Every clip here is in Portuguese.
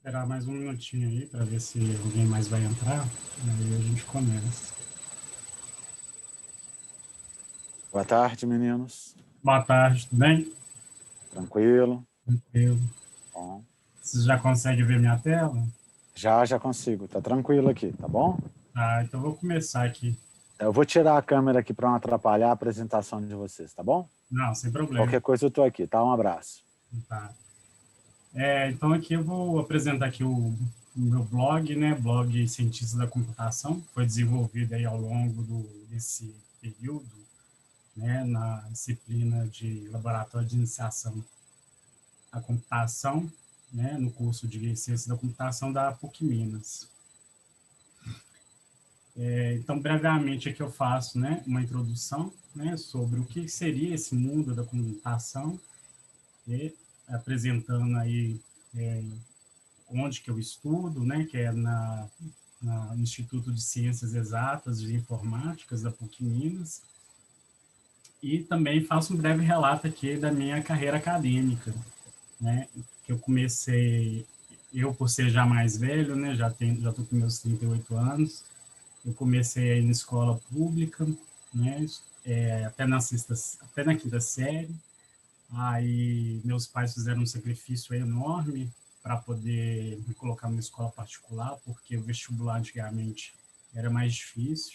Esperar mais um minutinho aí para ver se alguém mais vai entrar. Aí a gente começa. Boa tarde, meninos. Boa tarde, tudo bem? Tranquilo? Tranquilo. Bom. Você já consegue ver minha tela? Já consigo. Tá tranquilo aqui, tá bom? Ah, então eu vou começar aqui. Eu vou tirar a câmera aqui para não atrapalhar a apresentação de vocês, tá bom? Não, sem problema. Qualquer coisa eu tô aqui, tá? Um abraço. Tá. Então aqui eu vou apresentar aqui o meu blog, né? Blog Cientistas da Computação. Foi desenvolvido aí ao longo desse período, né? Na disciplina de Laboratório de Iniciação à Computação, né? No curso de Ciências da Computação da PUC Minas. Então, brevemente, aqui eu faço, né, uma introdução, né, sobre o que seria esse mundo da computação, e apresentando aí onde que eu estudo, né, que é no Instituto de Ciências Exatas e Informáticas da PUC Minas, e também faço um breve relato aqui da minha carreira acadêmica, né, que eu comecei, eu por ser já mais velho, né, já estou com meus 38 anos, eu comecei aí na escola pública, né, até na quinta série. Aí meus pais fizeram um sacrifício enorme para poder me colocar numa escola particular, porque o vestibular antigamente era mais difícil,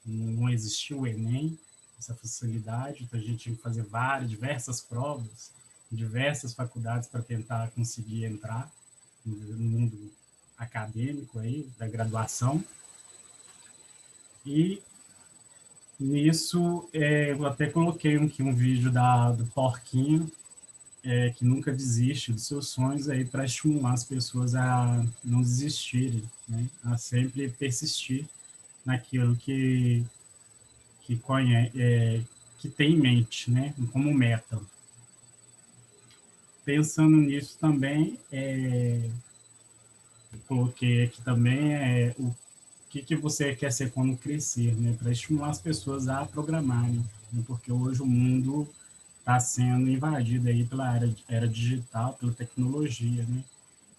não existia o Enem, essa facilidade, então a gente tinha que fazer diversas provas, em diversas faculdades para tentar conseguir entrar no mundo acadêmico aí, da graduação. E nisso, eu até coloquei aqui um vídeo do Porquinho, que nunca desiste dos seus sonhos, aí para estimular as pessoas a não desistirem, né? A sempre persistir naquilo que tem em mente, né? Como meta. Pensando nisso também, coloquei aqui também o que você quer ser quando crescer, né? Para estimular as pessoas a programarem, né? Porque hoje o mundo está sendo invadido aí pela era digital, pela tecnologia, né?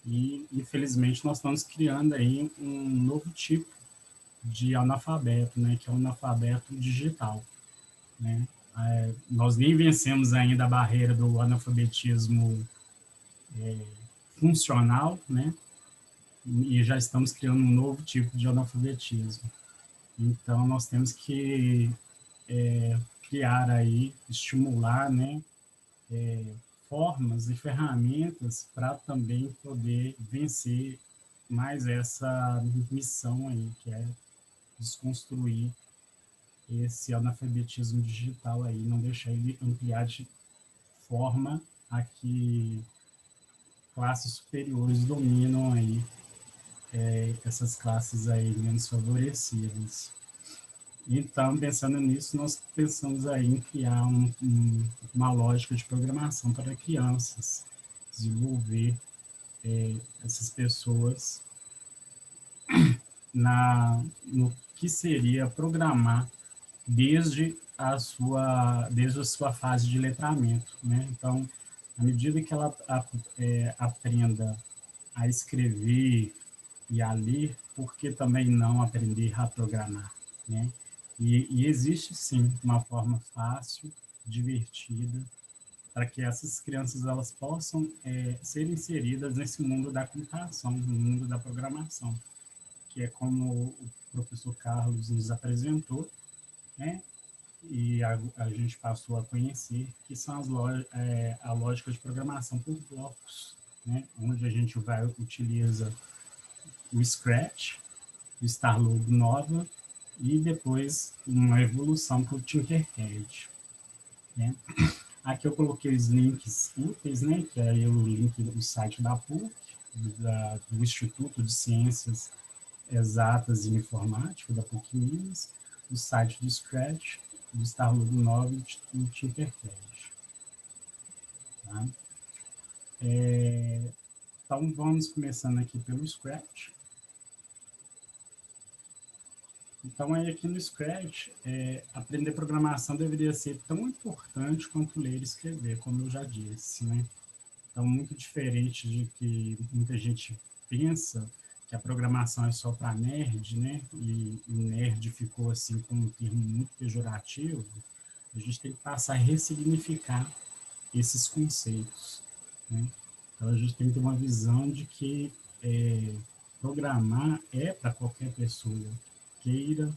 E infelizmente nós estamos criando aí um novo tipo de analfabeto, né? Que é o analfabeto digital, né? Nós nem vencemos ainda a barreira do analfabetismo funcional, né? E já estamos criando um novo tipo de analfabetismo. Então, nós temos que criar aí, estimular, né, formas e ferramentas para também poder vencer mais essa missão aí, que é desconstruir esse analfabetismo digital aí, não deixar ele ampliar de forma a que classes superiores dominam aí essas classes aí menos favorecidas. Então, pensando nisso, nós pensamos aí em criar uma lógica de programação para crianças, desenvolver essas pessoas no que seria programar desde a sua fase de letramento, né? Então, à medida que ela aprenda a escrever e a ler, por que também não aprender a programar, né? E existe sim uma forma fácil, divertida, para que essas crianças elas possam ser inseridas nesse mundo da computação, no mundo da programação, que é como o professor Carlos nos apresentou, né? E a gente passou a conhecer, que são a lógica de programação por blocos, né? Onde a gente utiliza o Scratch, o Starlog Nova, e depois uma evolução para o Tinkercad, né? Aqui eu coloquei os links úteis, né? Que é o link do site da PUC, do Instituto de Ciências Exatas e Informática da PUC Minas, o site do Scratch, do Starlog 9 e do Tinkercad. Tá? Então, vamos começando aqui pelo Scratch. Então, aí aqui no Scratch, aprender programação deveria ser tão importante quanto ler e escrever, como eu já disse, né? Então, muito diferente de que muita gente pensa que a programação é só para nerd, né? E nerd ficou assim como um termo muito pejorativo. A gente tem que passar a ressignificar esses conceitos, né? Então, a gente tem que ter uma visão de que programar é para qualquer pessoa queira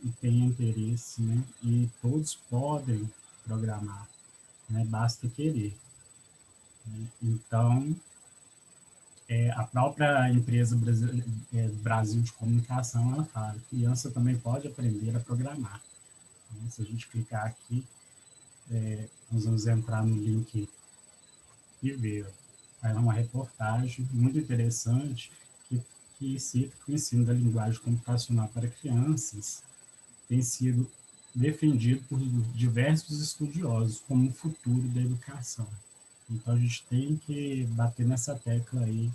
e tenha interesse, né? E todos podem programar, né? Basta querer. Né? Então, a própria empresa Brasil de Comunicação, ela fala, criança também pode aprender a programar. Né? Se a gente clicar aqui, nós vamos entrar no link e ver. É uma reportagem muito interessante que cita que o ensino da linguagem computacional para crianças tem sido defendido por diversos estudiosos como o futuro da educação. Então, a gente tem que bater nessa tecla aí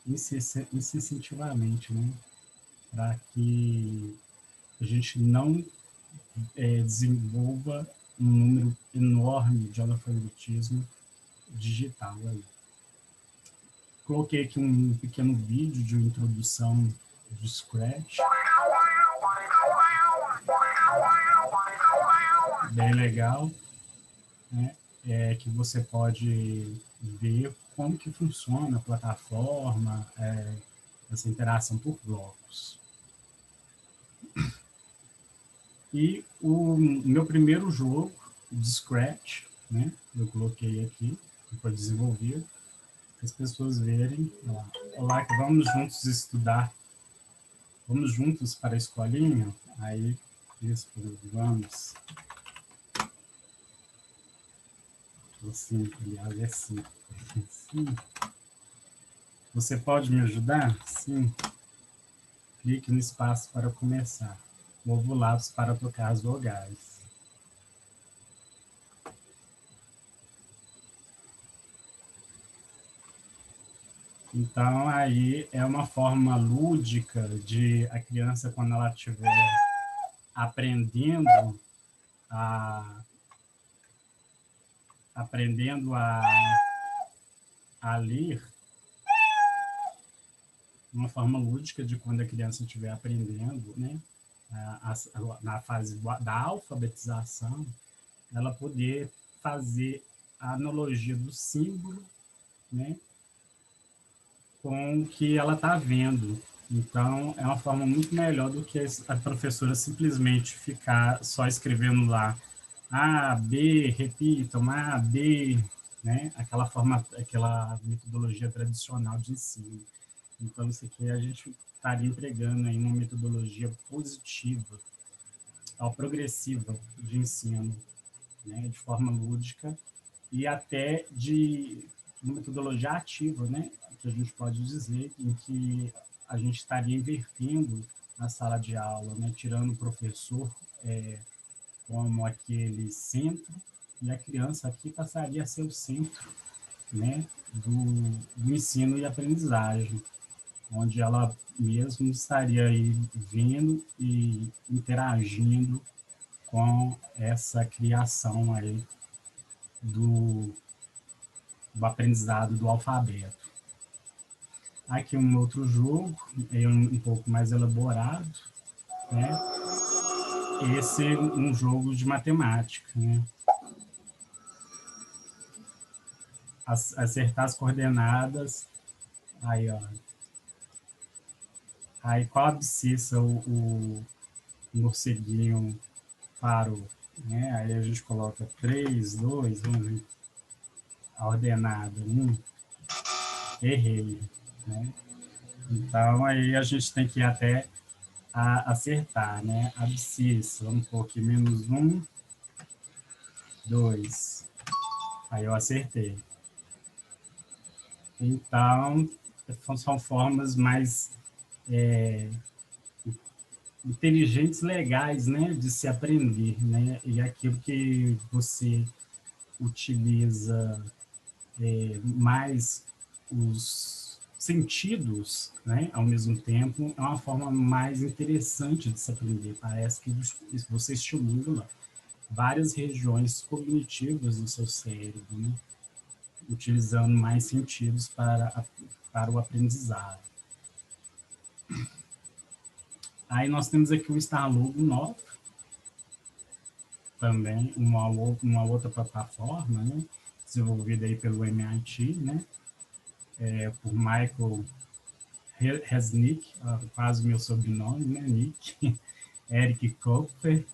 incessivamente, né? Para que a gente não desenvolva um número enorme de analfabetismo digital aí. Coloquei aqui um pequeno vídeo de introdução do Scratch. Bem legal, né? Que você pode ver como que funciona a plataforma, essa interação por blocos. E o meu primeiro jogo de Scratch, né? Eu coloquei aqui, que foi desenvolvido, para as pessoas verem. Olá, que vamos juntos estudar. Vamos juntos para a escolinha? Aí, isso, vamos. Assim, aliás, é assim. Sim. Você pode me ajudar? Sim. Clique no espaço para começar. Mova o lápis para tocar as vogais. Então, aí é uma forma lúdica de a criança, quando ela estiver aprendendo a ler, uma forma lúdica de quando a criança estiver aprendendo, né, na fase da alfabetização, ela poder fazer a analogia do símbolo, né, com o que ela está vendo. Então, é uma forma muito melhor do que a professora simplesmente ficar só escrevendo lá A, B, repitam, A, B, né? Aquela metodologia tradicional de ensino. Então, isso aqui a gente estaria empregando aí uma metodologia positiva, progressiva de ensino, né? De forma lúdica e até de uma metodologia ativa, né? Que a gente pode dizer, em que a gente estaria invertendo na sala de aula, né? Tirando o professor como aquele centro, e a criança aqui passaria a ser o centro, né? do ensino e aprendizagem, onde ela mesmo estaria aí vendo e interagindo com essa criação aí do aprendizado do alfabeto. Aqui um outro jogo, um pouco mais elaborado, né? Esse é um jogo de matemática, né? Acertar as coordenadas, aí, ó. Aí qual abscissa o morceguinho parou, né? Aí a gente coloca 3, 2, 1, a ordenada 1, errei, né? Então aí a gente tem que ir até acertar, né? Abscissa, vamos pôr aqui -1, 2. Aí eu acertei. Então, são formas mais inteligentes, legais, né? De se aprender, né? E aquilo que você utiliza mais os sentidos, né? Ao mesmo tempo, é uma forma mais interessante de se aprender. Parece que você estimula várias regiões cognitivas do seu cérebro, né? utilizando mais sentidos para o aprendizado. Aí nós temos aqui o Starlogo 9, também uma outra plataforma, né, desenvolvida aí pelo MIT, né, por Michael Resnick, quase meu sobrenome, né, Nick, Eric Kopfer,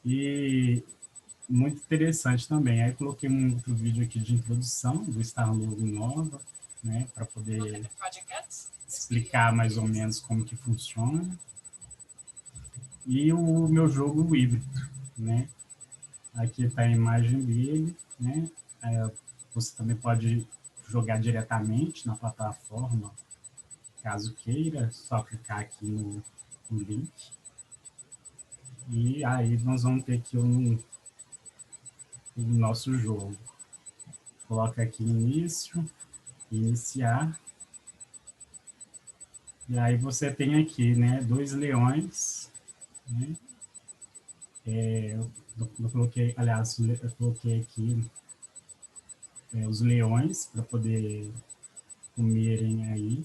e muito interessante também. Aí coloquei um outro vídeo aqui de introdução do Starlogo Nova, né, para poder explicar mais ou menos como que funciona. E o meu jogo híbrido, né? Aqui está a imagem dele, né? Você também pode jogar diretamente na plataforma, caso queira, só clicar aqui no link. E aí nós vamos ter aqui o nosso jogo. Coloca aqui início, iniciar. E aí você tem aqui, né, 2 leões, né? Eu coloquei, aliás, eu coloquei aqui os leões para poder comerem aí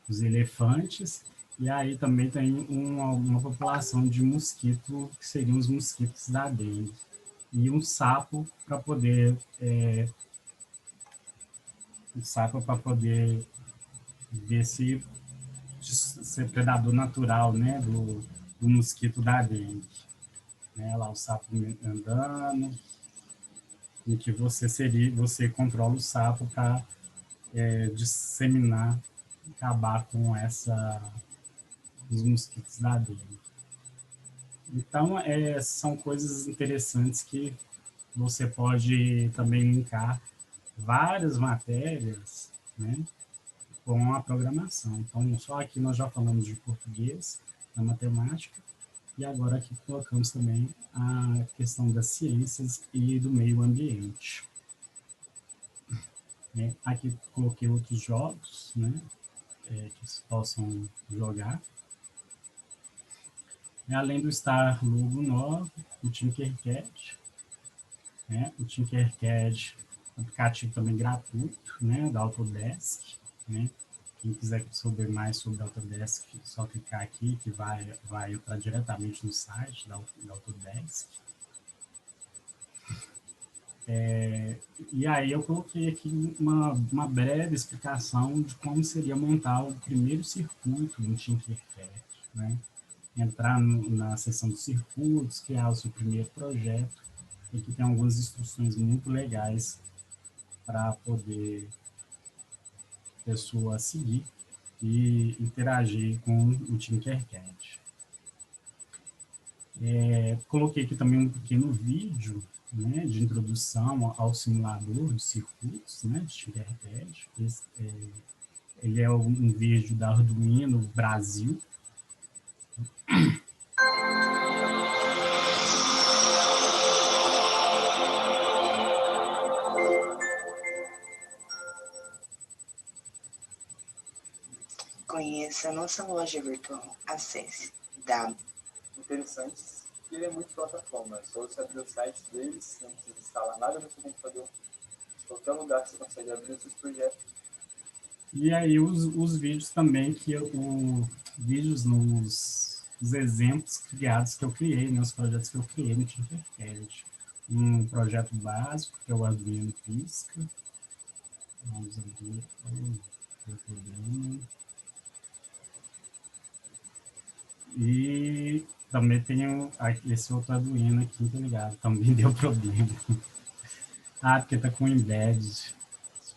os elefantes. E aí também tem uma população de mosquito, que seriam os mosquitos da dengue. E um sapo para poder ver se ser predador natural, né, do mosquito da dengue. Né, lá o sapo andando, em que você controla o sapo para disseminar, acabar com os mosquitos da dengue. Então, são coisas interessantes que você pode também linkar várias matérias, né, com a programação. Então, só aqui nós já falamos de português, da matemática, e agora aqui colocamos também a questão das ciências e do meio ambiente. Aqui coloquei outros jogos, né, que se possam jogar. Além do Starlogo 9, o Tinkercad, né, o Tinkercad, aplicativo também gratuito, né, da Autodesk, né. Quem quiser saber mais sobre a Autodesk, só clicar aqui que vai entrar diretamente no site da Autodesk. E aí eu coloquei aqui uma breve explicação de como seria montar o primeiro circuito no Tinkercad, né? Entrar na seção dos circuitos, criar o seu primeiro projeto. Aqui tem algumas instruções muito legais para poder a pessoa seguir e interagir com o Tinkercad. Coloquei aqui também um pequeno vídeo, né, de introdução ao simulador de circuitos, né, de Tinkercad. Ele é um vídeo da Arduino Brasil. Conheça a nossa loja virtual. Acesse w. Interessantes. Ele é muito plataforma. É só você abrir o site deles, não precisa instalar nada no seu computador. Em qualquer lugar você consegue abrir os seus projetos. E aí os vídeos também, vídeos os exemplos criados que eu criei, né, os projetos que eu criei no Tinkercad. Um projeto básico, que é o Arduino Pisca. Vamos abrir e também tem esse outro Arduino aqui, tá ligado? Também deu problema. Porque tá com embed. Deixa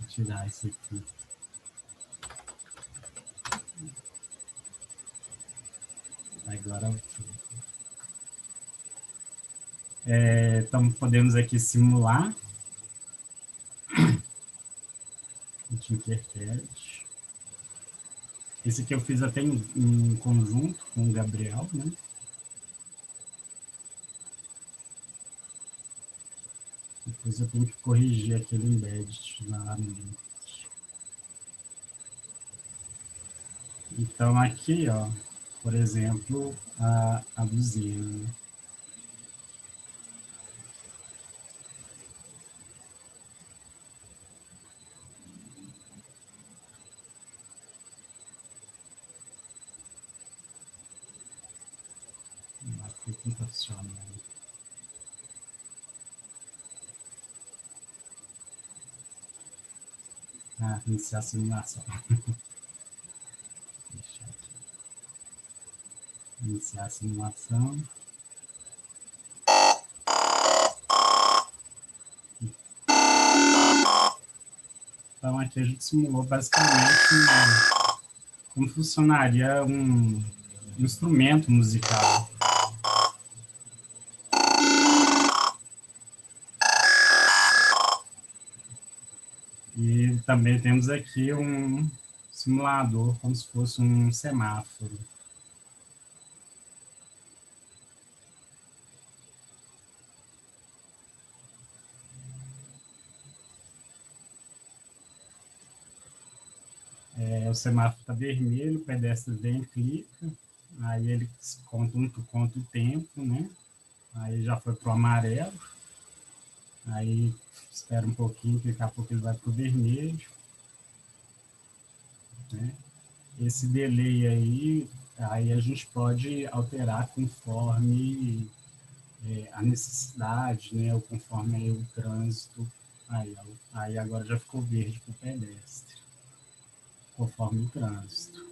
eu tirar isso aqui. Agora podemos aqui simular o Tinkercad. Esse aqui eu fiz até em conjunto com o Gabriel, né? Depois eu tenho que corrigir aquele embed lá no link. Então aqui, ó, por exemplo, a buzina. aqui como está funcionando. Iniciar a simulação. Deixa aqui. Iniciar a simulação. Então, aqui a gente simulou basicamente como funcionaria um instrumento musical. E também temos aqui um simulador, como se fosse um semáforo. O semáforo está vermelho, o pedestre vem e clica, aí ele conta o tempo, né? Aí já foi para o amarelo, aí espera um pouquinho, que daqui a pouco ele vai para o vermelho, né? Esse delay aí a gente pode alterar conforme a necessidade, né? Ou conforme aí o trânsito. Aí agora já ficou verde para o pedestre, conforme o trânsito.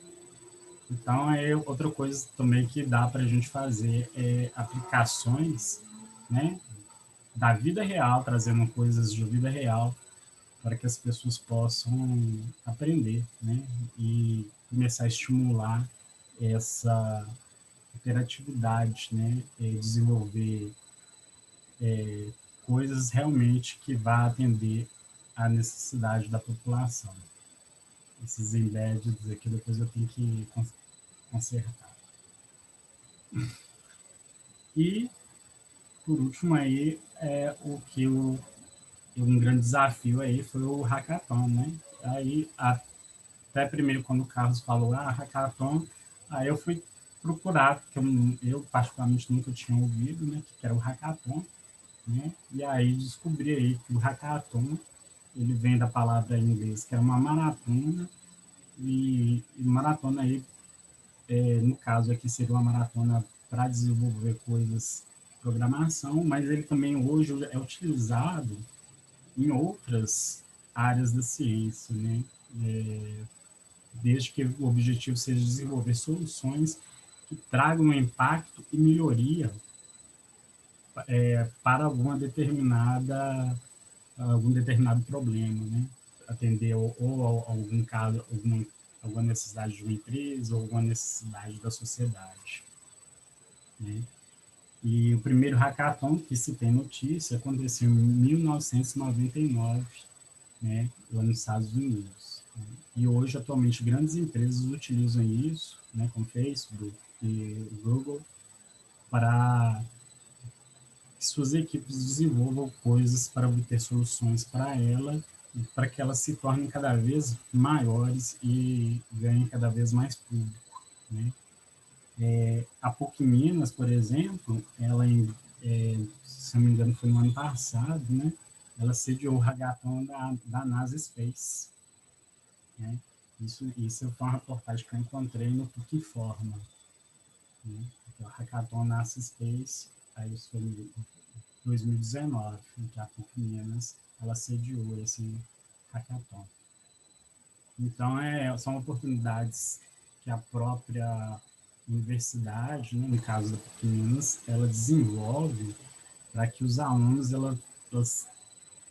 Então, outra coisa também que dá para a gente fazer é aplicações, né, da vida real, trazendo coisas de vida real para que as pessoas possam aprender, né, e começar a estimular essa interatividade, né, desenvolver coisas realmente que vá atender à necessidade da população. Esses embeddeds aqui depois eu tenho que consertar. E, por último, aí, um grande desafio aí foi o hackathon, né? Aí, até primeiro, quando o Carlos falou, hackathon, aí eu fui procurar, porque eu particularmente nunca tinha ouvido, né, que era o hackathon, né? E aí descobri aí que o hackathon, ele vem da palavra em inglês, que é uma maratona, e maratona aí, no caso aqui seria uma maratona para desenvolver coisas de programação, mas ele também hoje é utilizado em outras áreas da ciência, né? Desde que o objetivo seja desenvolver soluções que tragam um impacto e melhoria para algum determinado problema, né? Atender ou algum caso, alguma necessidade de uma empresa ou alguma necessidade da sociedade, né? E o primeiro hackathon que se tem notícia aconteceu em 1999, né, lá nos Estados Unidos. E hoje, atualmente, grandes empresas utilizam isso, né, como Facebook e Google, para que suas equipes desenvolvam coisas para obter soluções para ela, para que elas se tornem cada vez maiores e ganhem cada vez mais público, né? A PUC Minas, por exemplo, ela, se não me engano, foi no ano passado, né? Ela sediou o hackathon da NASA Space, né? Isso foi uma reportagem que eu encontrei no PUC Informa, né? O hackathon NASA Space, aí isso foi em 2019, em que a PUC Minas ela sediou esse hackathon. Então, são oportunidades que a própria universidade, né, no caso da PUC Minas, ela desenvolve para que os alunos elas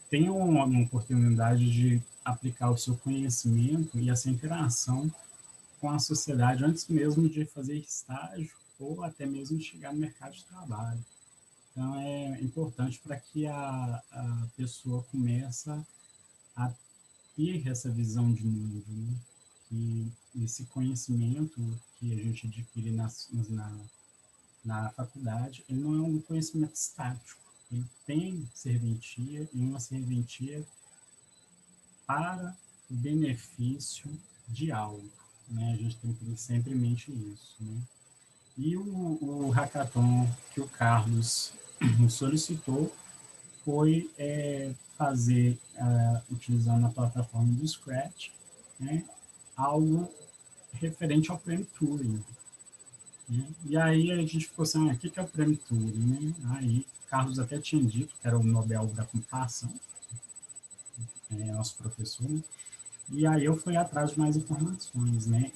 tenham uma oportunidade de aplicar o seu conhecimento e essa interação com a sociedade antes mesmo de fazer estágio ou até mesmo de chegar no mercado de trabalho. Então, é importante para que a pessoa comece a ter essa visão de mundo, né? Que esse conhecimento que a gente adquire na faculdade, ele não é um conhecimento estático, ele tem serventia e uma serventia para o benefício de algo, né? A gente tem que ter sempre em mente isso, né? E o hackathon que o Carlos solicitou foi fazer, utilizando a plataforma do Scratch, né, algo referente ao Prêmio Turing. né? E aí a gente ficou assim, o que é o prêmio Turing, né? Aí Carlos até tinha dito que era o Nobel da computação, nosso professor, né? E aí eu fui atrás de mais informações, né?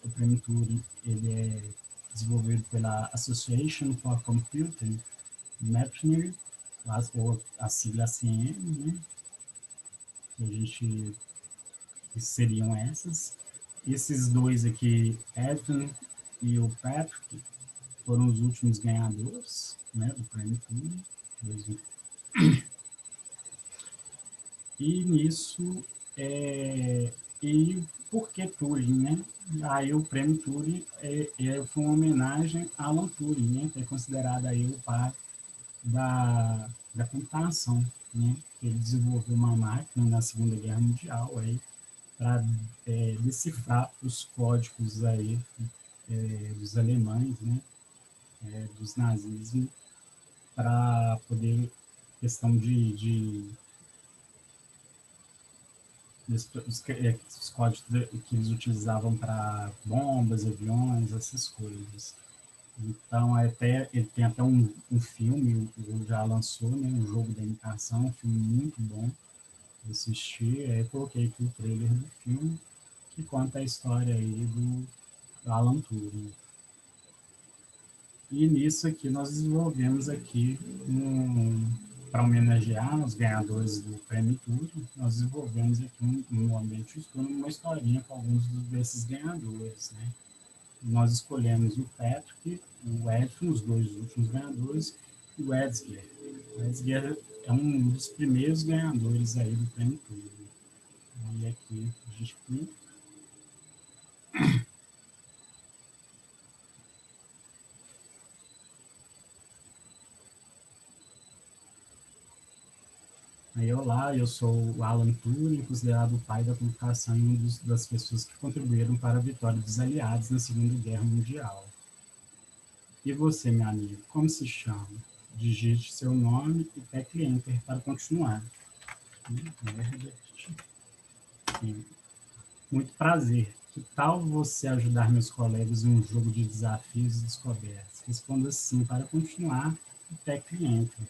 O prêmio Turing, ele é desenvolvido pela Association for Computing Machinery, ou a sigla ACM, né? Que a gente, que seriam essas. Esses dois aqui, Evan e o Patrick, foram os últimos ganhadores, né, do prêmio Turing. E nisso, e por que Turing, né? Aí o prêmio Turing foi uma homenagem a Alan Turing, né? Que é considerado aí o pai da computação, né? Ele desenvolveu uma máquina na Segunda Guerra Mundial aí para decifrar os códigos aí dos alemães, né? Dos nazismo, para poder questão os códigos que eles utilizavam para bombas, aviões, essas coisas. Então, ele tem até um filme, já lançou, né, um jogo da imitação, um filme muito bom de assistir. Aí eu coloquei aqui o trailer do filme, que conta a história aí do Alan Turing. E nisso aqui nós desenvolvemos aqui para homenagear os ganhadores do Prêmio Turing, nós desenvolvemos aqui no ambiente de estudo uma historinha com alguns desses ganhadores, né? Nós escolhemos o Patrick, o Edson, os dois últimos ganhadores, e o Edsger. O Edsger é um dos primeiros ganhadores aí do Prêmio Turing. E aqui a gente clica. Aí eu sou o Alan Turing, considerado o pai da computação e das pessoas que contribuíram para a vitória dos aliados na Segunda Guerra Mundial. E você, meu amigo, como se chama? Digite seu nome e tecle Enter para continuar. Muito prazer. Que tal você ajudar meus colegas em um jogo de desafios e descobertas? Responda sim para continuar e tecle Enter.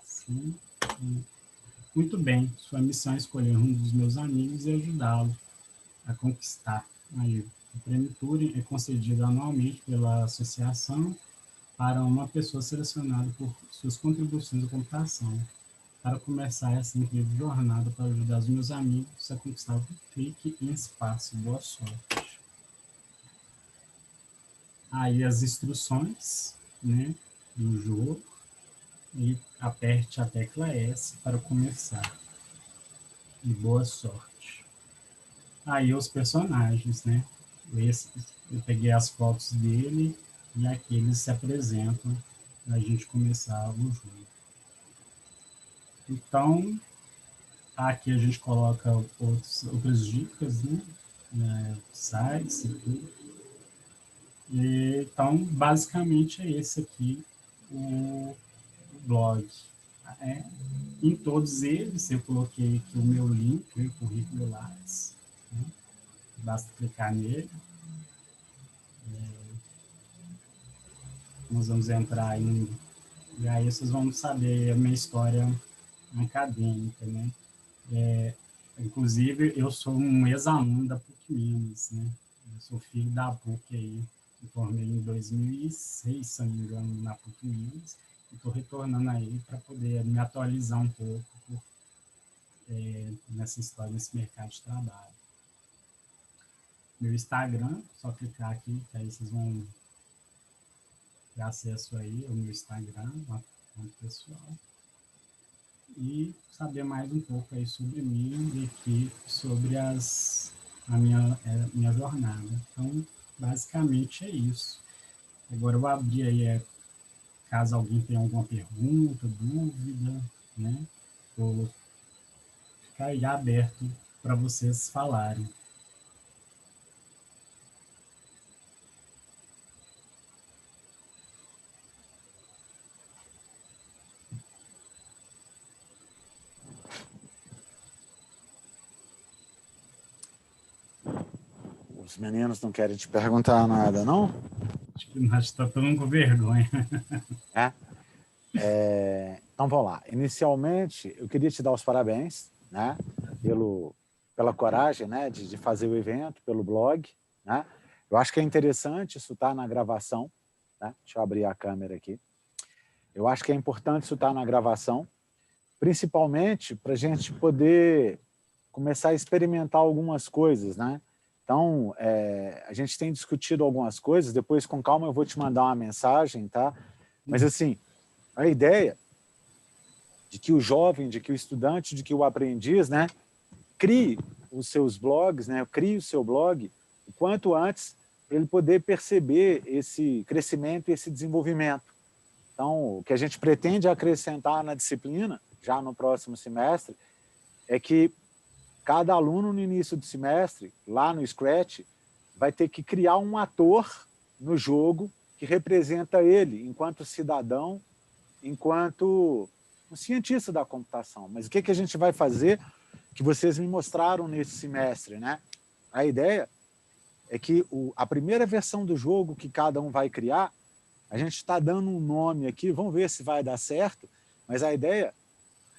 Sim. Muito bem, sua missão é escolher um dos meus amigos e ajudá-lo a conquistar. Aí, o prêmio Turing é concedido anualmente pela associação para uma pessoa selecionada por suas contribuições à computação. Para começar essa incrível jornada para ajudar os meus amigos a conquistar o clique em espaço. Boa sorte. Aí as instruções, né, do jogo, e aperte a tecla S para começar. E boa sorte. Aí os personagens, né? Eu peguei as fotos dele e aqui eles se apresentam para a gente começar o jogo. Então, aqui a gente coloca outras dicas, né? Sites e tudo. Então, basicamente é esse aqui o blog. Em todos eles, eu coloquei aqui o meu link, o currículo Lattes, né? Basta clicar nele. Nós vamos entrar e aí vocês vão saber a minha história acadêmica, né? Inclusive, eu sou um ex-aluno da PUC-Minas, né? Eu sou filho da PUC aí, me formei em 2006, se não me engano, na PUC-Minas, e estou retornando aí para poder me atualizar um pouco nessa história, nesse mercado de trabalho. Meu Instagram, só clicar aqui, que aí vocês vão ter acesso aí ao meu Instagram, uma conta pessoal, e saber mais um pouco aí sobre mim e aqui sobre a minha jornada. Então, basicamente é isso. Agora eu vou abrir aí, caso alguém tenha alguma pergunta, dúvida, né? Vou ficar aí aberto para vocês falarem. Os meninos não querem te perguntar nada, não? Acho que nós está todo mundo com vergonha. Então, vamos lá. Inicialmente, eu queria te dar os parabéns, né, pela coragem, né, de fazer o evento, pelo blog, né? Eu acho que é interessante isso estar na gravação, né? Deixa eu abrir a câmera aqui. Eu acho que é importante isso estar na gravação, principalmente para a gente poder começar a experimentar algumas coisas, né? Então, a gente tem discutido algumas coisas, depois, com calma, eu vou te mandar uma mensagem, tá? Mas, assim, a ideia de que o jovem, de que o estudante, de que o aprendiz, né, crie os seus blogs, né, crie o seu blog o quanto antes, para ele poder perceber esse crescimento e esse desenvolvimento. Então, o que a gente pretende acrescentar na disciplina, já no próximo semestre, é que cada aluno no início do semestre, lá no Scratch, vai ter que criar um ator no jogo que representa ele enquanto cidadão, enquanto um cientista da computação. Mas o que a gente vai fazer, que vocês me mostraram nesse semestre, né? A ideia é que a primeira versão do jogo que cada um vai criar, a gente está dando um nome aqui, vamos ver se vai dar certo, mas a ideia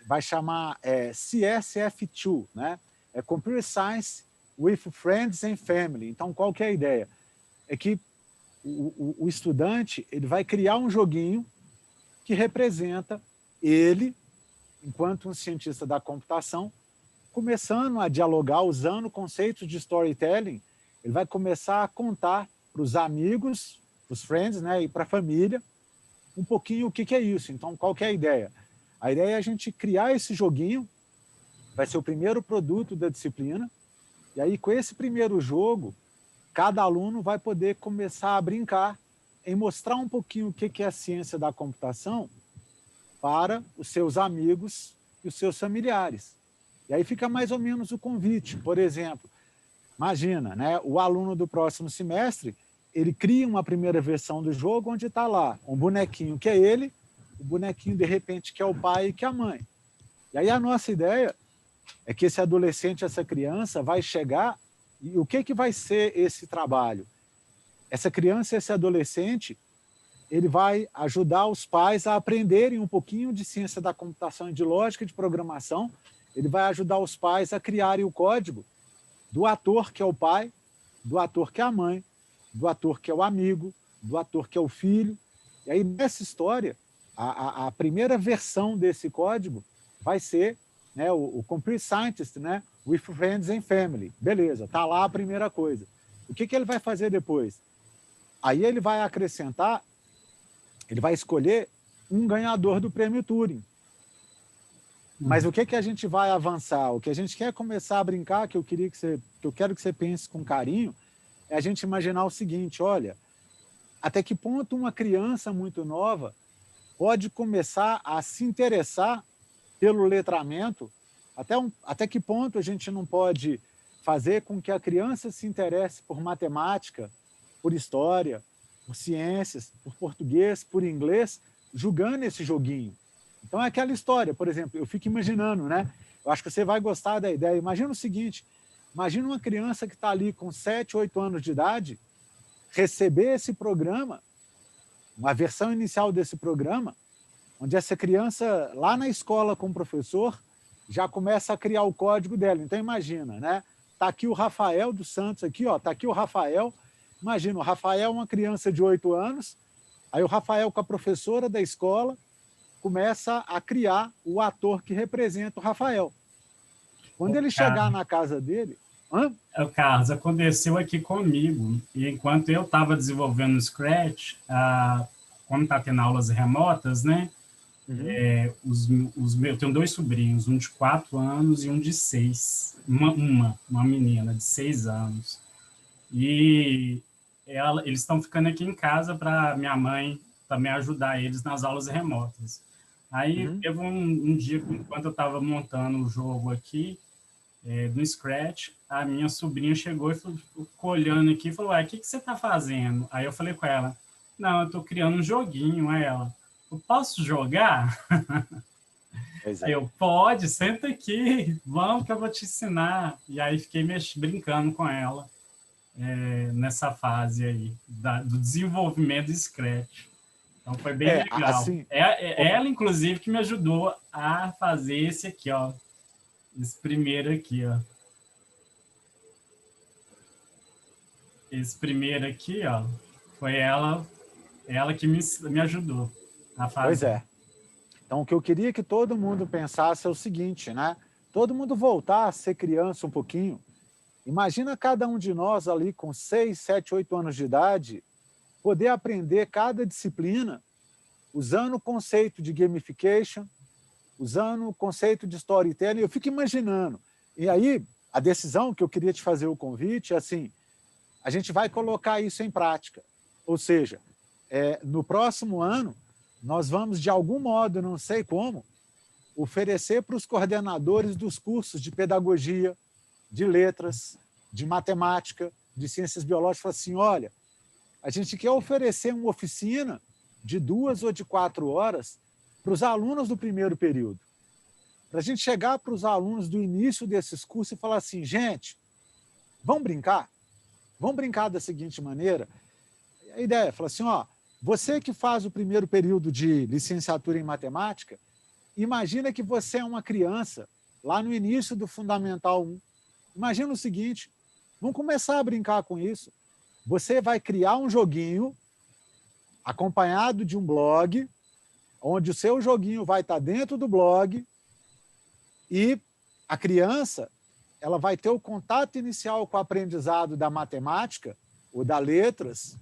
vai chamar CSF2, né? É Computer Science with Friends and Family. Então, qual que é a ideia? É que o estudante ele vai criar um joguinho que representa ele, enquanto um cientista da computação, começando a dialogar, usando conceitos de storytelling, ele vai começar a contar para os amigos, para os friends, né, e para a família, um pouquinho o que é isso. Então, qual que é a ideia? A ideia é a gente criar esse joguinho, vai ser o primeiro produto da disciplina, e aí, com esse primeiro jogo, cada aluno vai poder começar a brincar em mostrar um pouquinho o que é a ciência da computação para os seus amigos e os seus familiares. E aí fica mais ou menos o convite. Por exemplo, imagina, né, o aluno do próximo semestre, ele cria uma primeira versão do jogo onde está lá um bonequinho que é ele, o bonequinho, de repente, que é o pai e que é a mãe. E aí a nossa ideia é que esse adolescente, essa criança, vai chegar e o que vai ser esse trabalho? Essa criança, esse adolescente, ele vai ajudar os pais a aprenderem um pouquinho de ciência da computação e de lógica de programação, ele vai ajudar os pais a criarem o código do ator que é o pai, do ator que é a mãe, do ator que é o amigo, do ator que é o filho. E aí, nessa história, a primeira versão desse código vai ser, né, o Computer Scientist, né, with Friends and Family. Beleza, está lá a primeira coisa. O que ele vai fazer depois? Aí ele vai acrescentar, ele vai escolher um ganhador do prêmio Turing. Mas o que a gente vai avançar? O que a gente quer começar a brincar, que eu quero que você pense com carinho, é a gente imaginar o seguinte: olha, até que ponto uma criança muito nova pode começar a se interessar pelo letramento, até que ponto a gente não pode fazer com que a criança se interesse por matemática, por história, por ciências, por português, por inglês, jogando esse joguinho. Então é aquela história, por exemplo, eu fico imaginando, né? Eu acho que você vai gostar da ideia. Imagina o seguinte, imagina uma criança que está ali com 7, 8 anos de idade, receber esse programa, uma versão inicial desse programa, onde essa criança, lá na escola com o professor, já começa a criar o código dela. Então imagina, né? Está aqui o Rafael dos Santos, aqui, ó, está aqui o Rafael. Imagina, o Rafael é uma criança de 8 anos, aí o Rafael com a professora da escola começa a criar o ator que representa o Rafael. Quando ele chegar na casa dele... Carlos, aconteceu aqui comigo, e enquanto eu estava desenvolvendo o Scratch, como está tendo aulas remotas, né? Eu tenho 2 sobrinhos, um de 4 anos e um de 6, uma menina de 6 anos. E eles estão ficando aqui em casa para minha mãe também ajudar eles nas aulas remotas. Aí teve um dia, enquanto eu estava montando o jogo aqui, do Scratch, a minha sobrinha chegou e ficou olhando aqui e falou: o que você está fazendo? Aí eu falei com ela: não, eu estou criando um joguinho. Aí ela: eu posso jogar? Aí eu: pode, senta aqui, vamos que eu vou te ensinar. E aí fiquei brincando com ela nessa fase aí, do desenvolvimento do Scratch. Então foi bem legal. Assim, Ela, inclusive, que me ajudou a fazer esse aqui, ó. Esse primeiro aqui, ó. Esse primeiro aqui, ó, foi ela que me ajudou a fazer. Pois é. Então, o que eu queria que todo mundo pensasse é o seguinte, né? Todo mundo voltar a ser criança um pouquinho. Imagina cada um de nós ali com 6, 7, 8 anos de idade poder aprender cada disciplina usando o conceito de gamification, usando o conceito de storytelling. Eu fico imaginando. E aí, a decisão que eu queria te fazer o convite é assim, a gente vai colocar isso em prática. Ou seja, no próximo ano, nós vamos, de algum modo, não sei como, oferecer para os coordenadores dos cursos de pedagogia, de letras, de matemática, de ciências biológicas, assim, olha, a gente quer oferecer uma oficina de 2 ou de 4 horas para os alunos do primeiro período. Para a gente chegar para os alunos do início desses cursos e falar assim, gente, vamos brincar? Vamos brincar da seguinte maneira? A ideia é falar assim, ó, você que faz o primeiro período de licenciatura em matemática, imagina que você é uma criança lá no início do Fundamental 1. Imagina o seguinte, vamos começar a brincar com isso. Você vai criar um joguinho acompanhado de um blog, onde o seu joguinho vai estar dentro do blog e a criança ela vai ter o contato inicial com o aprendizado da matemática, ou da letras,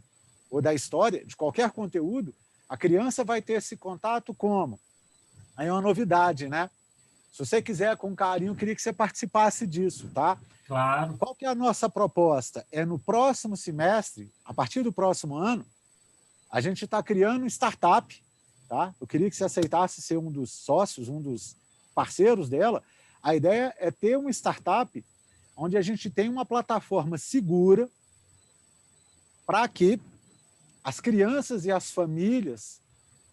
ou da história, de qualquer conteúdo. A criança vai ter esse contato como? Aí é uma novidade, né? Se você quiser, com carinho, eu queria que você participasse disso, tá? Claro. Qual que é a nossa proposta? É no próximo semestre, a partir do próximo ano, a gente está criando um startup, tá? Eu queria que você aceitasse ser um dos sócios, um dos parceiros dela. A ideia é ter uma startup onde a gente tem uma plataforma segura para que as crianças e as famílias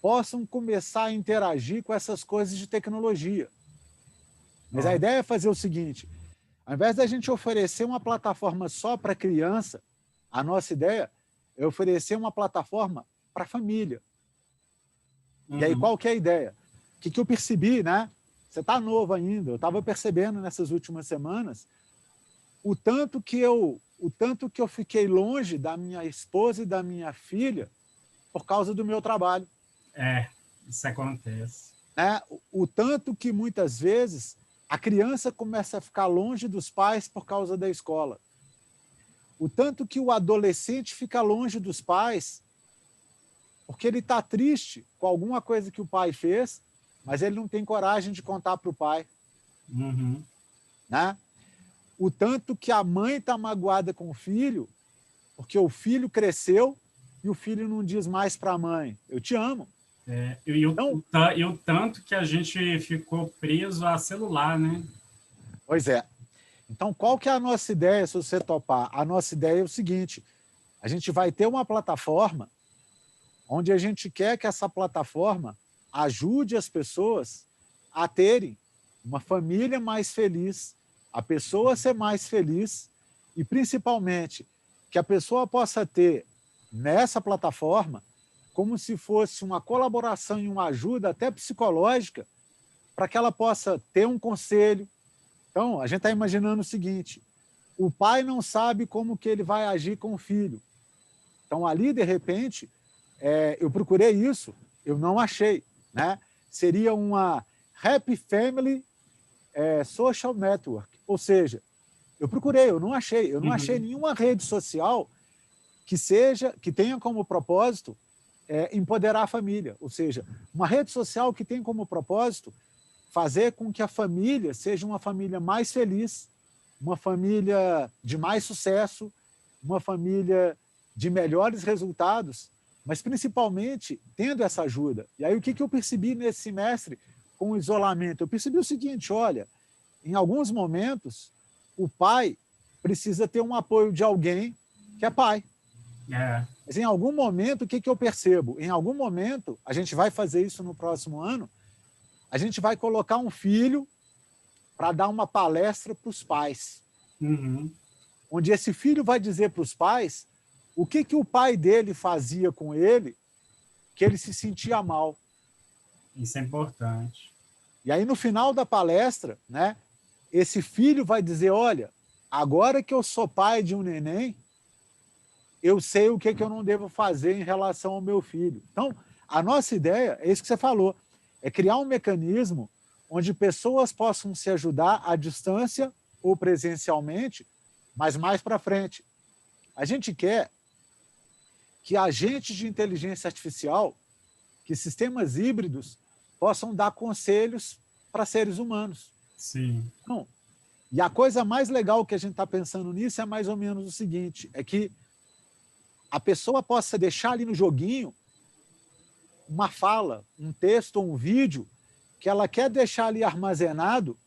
possam começar a interagir com essas coisas de tecnologia. Mas a ideia é fazer o seguinte, ao invés da gente oferecer uma plataforma só para criança, a nossa ideia é oferecer uma plataforma para a família. E aí, qual que é a ideia? O que eu percebi, né? Você está novo ainda, eu estava percebendo nessas últimas semanas o tanto que eu fiquei longe da minha esposa e da minha filha por causa do meu trabalho. Isso acontece. Né? O tanto que, muitas vezes, a criança começa a ficar longe dos pais por causa da escola. O tanto que o adolescente fica longe dos pais porque ele está triste com alguma coisa que o pai fez, mas ele não tem coragem de contar para o pai. Né? O tanto que a mãe está magoada com o filho, porque o filho cresceu e o filho não diz mais para a mãe, eu te amo. E o tanto que a gente ficou preso a celular, né? Pois é. Então, qual que é a nossa ideia, se você topar? A nossa ideia é o seguinte, a gente vai ter uma plataforma onde a gente quer que essa plataforma ajude as pessoas a terem uma família mais feliz, a pessoa ser mais feliz e, principalmente, que a pessoa possa ter nessa plataforma como se fosse uma colaboração e uma ajuda até psicológica para que ela possa ter um conselho. Então, a gente está imaginando o seguinte, o pai não sabe como que ele vai agir com o filho. Então, ali, de repente, eu procurei isso, eu não achei. Né? Seria uma Happy Family Social Network. Ou seja, eu procurei, eu não achei. Eu não achei nenhuma rede social que tenha como propósito empoderar a família. Ou seja, uma rede social que tem como propósito fazer com que a família seja uma família mais feliz, uma família de mais sucesso, uma família de melhores resultados, mas principalmente tendo essa ajuda. E aí o que eu percebi nesse semestre com o isolamento? Eu percebi o seguinte, olha, em alguns momentos o pai precisa ter um apoio de alguém que é pai. Mas em algum momento, o que eu percebo? Em algum momento, a gente vai fazer isso no próximo ano, a gente vai colocar um filho para dar uma palestra para os pais. onde esse filho vai dizer para os pais o que o pai dele fazia com ele, que ele se sentia mal. Isso é importante. E aí, no final da palestra, né, esse filho vai dizer, olha, agora que eu sou pai de um neném, eu sei o que eu não devo fazer em relação ao meu filho. Então, a nossa ideia, é isso que você falou, é criar um mecanismo onde pessoas possam se ajudar à distância ou presencialmente, mas mais para frente. A gente quer que agentes de inteligência artificial, que sistemas híbridos, possam dar conselhos para seres humanos. Sim. Não. E a coisa mais legal que a gente está pensando nisso é mais ou menos o seguinte, é que a pessoa possa deixar ali no joguinho uma fala, um texto ou um vídeo que ela quer deixar ali armazenado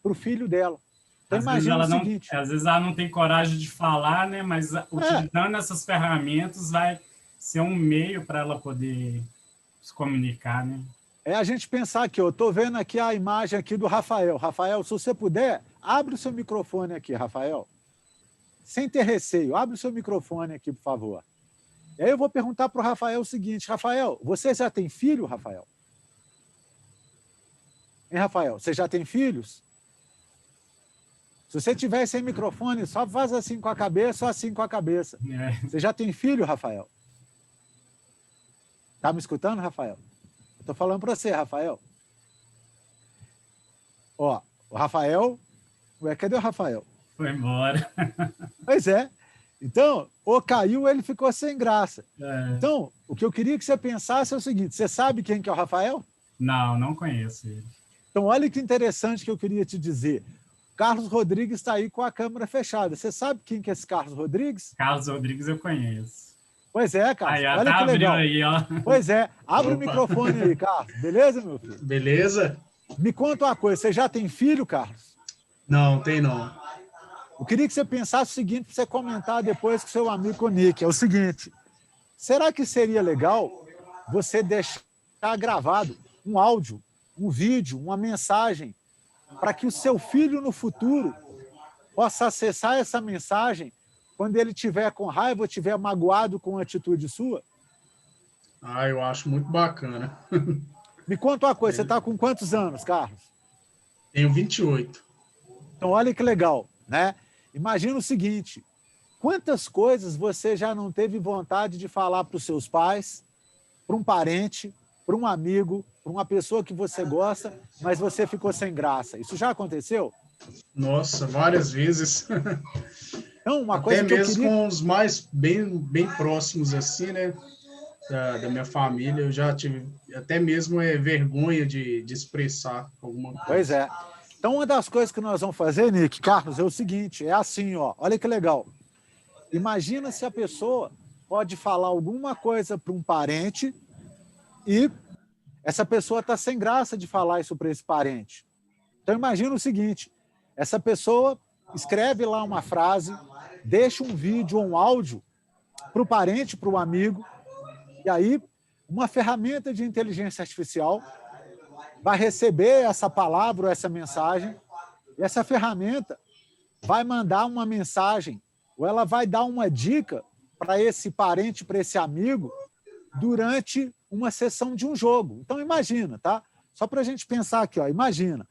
para o filho dela. Então, imagina o seguinte... Às vezes ela não tem coragem de falar, né? Mas utilizando essas ferramentas vai ser um meio para ela poder se comunicar, né? É a gente pensar aqui, eu estou vendo aqui a imagem aqui do Rafael. Rafael, se você puder, abre o seu microfone aqui, Rafael. Sem ter receio, abre o seu microfone aqui, por favor. E aí eu vou perguntar para o Rafael o seguinte, Rafael, você já tem filho, Rafael? Hein, Rafael, você já tem filhos? Se você tiver sem microfone, só faz assim com a cabeça, só assim com a cabeça. É. Você já tem filho, Rafael? Tá me escutando, Rafael? Eu tô falando para você, Rafael. Ó, o Rafael... Ué, cadê o Rafael? Foi embora. Pois é. Então, ou caiu, ele ficou sem graça. É. Então, o que eu queria que você pensasse é o seguinte, você sabe quem que é o Rafael? Não conheço ele. Então, olha que interessante que eu queria te dizer. Carlos Rodrigues está aí com a câmera fechada. Você sabe quem que é esse Carlos Rodrigues? Carlos Rodrigues eu conheço. Pois é, Carlos. Aí, olha que legal. Aí, ó. Pois é. Abre o microfone aí, Carlos. Beleza, meu filho? Beleza? Me conta uma coisa. Você já tem filho, Carlos? Não, tem não. Eu queria que você pensasse o seguinte, para você comentar depois com seu amigo Nick. É o seguinte, será que seria legal você deixar gravado um áudio, um vídeo, uma mensagem, para que o seu filho no futuro possa acessar essa mensagem quando ele estiver com raiva ou estiver magoado com a atitude sua? Ah, eu acho muito bacana. Me conta uma coisa, você está com quantos anos, Carlos? Tenho 28. Então, olha que legal, né? Imagina o seguinte, quantas coisas você já não teve vontade de falar para os seus pais, para um parente, para um amigo, para uma pessoa que você gosta, mas você ficou sem graça. Isso já aconteceu? Nossa, várias vezes. Então, uma Até coisa que eu mesmo queria... com os mais bem próximos, assim, né? Da minha família, eu já tive até mesmo vergonha de expressar alguma coisa. Pois é. Então, uma das coisas que nós vamos fazer, Nick, Carlos, é o seguinte, é assim, ó, olha que legal. Imagina se a pessoa pode falar alguma coisa para um parente e essa pessoa está sem graça de falar isso para esse parente. Então, imagina o seguinte, essa pessoa escreve lá uma frase, deixa um vídeo ou um áudio para o parente, para o amigo, e aí uma ferramenta de inteligência artificial vai receber essa palavra ou essa mensagem, e essa ferramenta vai mandar uma mensagem, ou ela vai dar uma dica para esse parente, para esse amigo, durante uma sessão de um jogo. Então, imagina, tá? Só para a gente pensar aqui, ó, imagina,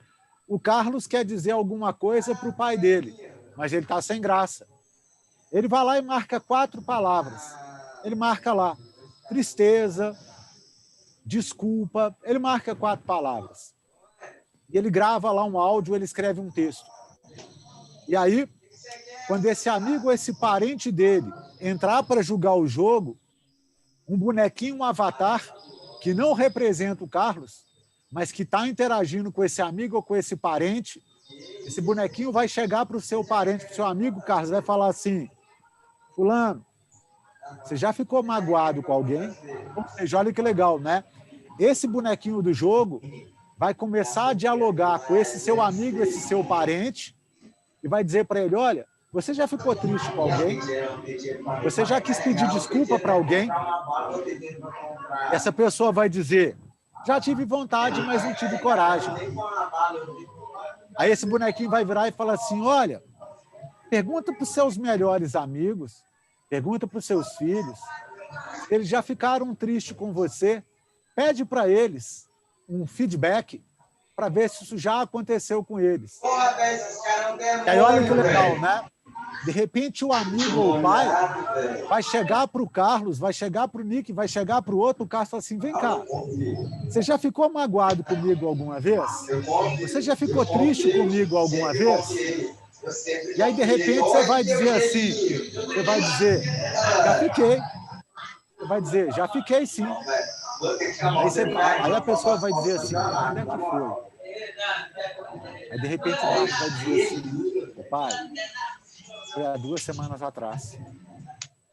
o Carlos quer dizer alguma coisa para o pai dele, mas ele está sem graça. Ele vai lá e marca 4 palavras. Ele marca lá, tristeza, desculpa, ele marca 4 palavras. E ele grava lá um áudio, ele escreve um texto. E aí, quando esse amigo ou esse parente dele entrar para jogar o jogo, um bonequinho, um avatar, que não representa o Carlos, mas que está interagindo com esse amigo ou com esse parente, esse bonequinho vai chegar para o seu parente, para o seu amigo, Carlos, vai falar assim, fulano, você já ficou magoado com alguém? Ou seja, olha que legal, né? Esse bonequinho do jogo vai começar a dialogar com esse seu amigo, esse seu parente, e vai dizer para ele, olha, você já ficou triste com alguém? Você já quis pedir desculpa para alguém? Essa pessoa vai dizer, já tive vontade, mas não tive coragem. Aí esse bonequinho vai virar e falar assim, olha, Pergunta para os seus melhores amigos, pergunta para os seus filhos, se eles já ficaram tristes com você, pede para eles um feedback para ver se isso já aconteceu com eles. E aí olha que legal, né? De repente o amigo ou o pai vai chegar para o Carlos, vai chegar para o Nick, vai chegar para o outro, o Carlos fala assim, vem cá, você já ficou magoado comigo alguma vez? Você já ficou triste comigo alguma vez? E aí, de repente, você vai dizer assim, você vai dizer, já fiquei. Você vai dizer, já fiquei sim. Aí a pessoa vai dizer assim, onde é que foi? Aí, de repente, o Carlos vai dizer assim, pai, foi há 2 semanas atrás,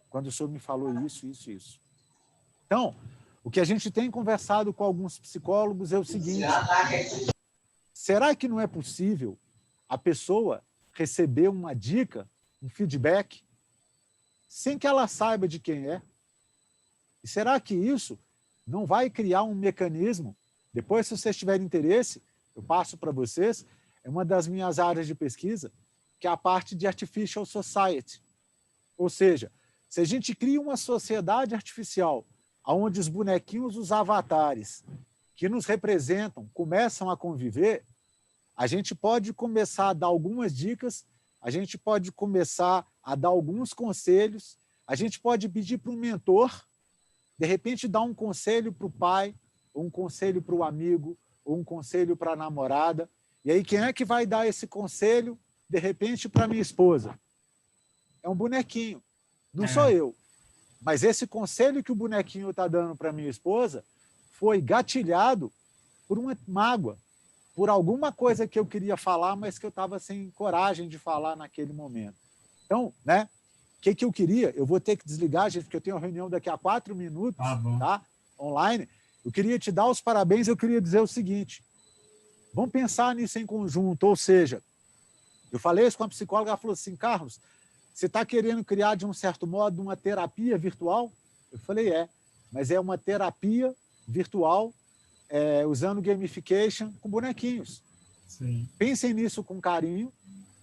quando o senhor me falou isso, isso, isso. Então, o que a gente tem conversado com alguns psicólogos é o seguinte, será que não é possível a pessoa receber uma dica, um feedback, sem que ela saiba de quem é? E será que isso não vai criar um mecanismo? Depois, se vocês tiverem interesse, eu passo para vocês, é uma das minhas áreas de pesquisa, que é a parte de Artificial Society. Ou seja, se a gente cria uma sociedade artificial, onde os bonequinhos, os avatares, que nos representam, começam a conviver, a gente pode começar a dar algumas dicas, a gente pode começar a dar alguns conselhos, a gente pode pedir para um mentor, de repente dar um conselho para o pai, ou um conselho para o amigo, ou um conselho para a namorada. E aí quem é que vai dar esse conselho, de repente, para minha esposa? É um bonequinho, não sou eu. Mas esse conselho que o bonequinho está dando para minha esposa foi gatilhado por uma mágoa, por alguma coisa que eu queria falar, mas que eu estava sem coragem de falar naquele momento. Então, né? O que eu queria? Eu vou ter que desligar, gente, porque eu tenho uma reunião daqui a 4 minutos, tá? Online. Eu queria te dar os parabéns, eu queria dizer o seguinte, vamos pensar nisso em conjunto, ou seja, eu falei isso com a psicóloga, ela falou assim, Carlos, você está querendo criar, de um certo modo, uma terapia virtual? Eu falei, mas é uma terapia virtual usando gamification com bonequinhos. Sim. Pensem nisso com carinho,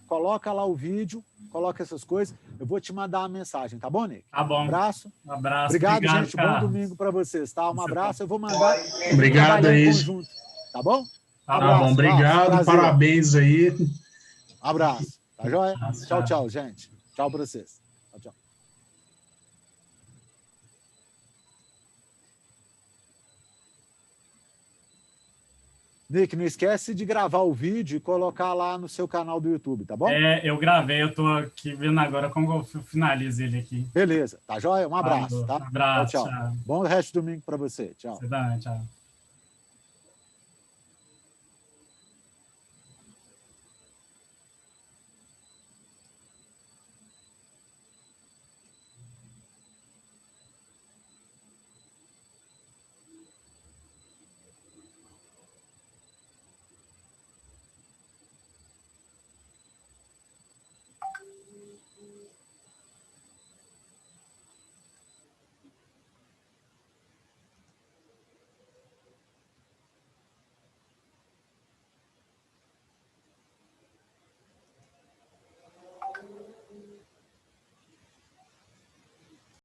coloca lá o vídeo, coloca essas coisas, eu vou te mandar uma mensagem, tá bom, Nick? Tá bom. Um abraço. Um abraço. Obrigado, gente. Carlos. Bom domingo para vocês, tá? Um abraço, eu vou mandar. Obrigado aí. Conjunto, tá bom? Tá bom, obrigado, parabéns aí. Abraço, tá joia? Abraço, Tchau, tchau, gente. Tchau para vocês. Tchau, tchau. Nick, não esquece de gravar o vídeo e colocar lá no seu canal do YouTube, tá bom? Eu gravei, eu tô aqui vendo agora como eu finalizo ele aqui. Beleza, tá joia? Um abraço, tá? Um abraço, Tchau. Bom resto de domingo para você. Tchau. Você também, tchau.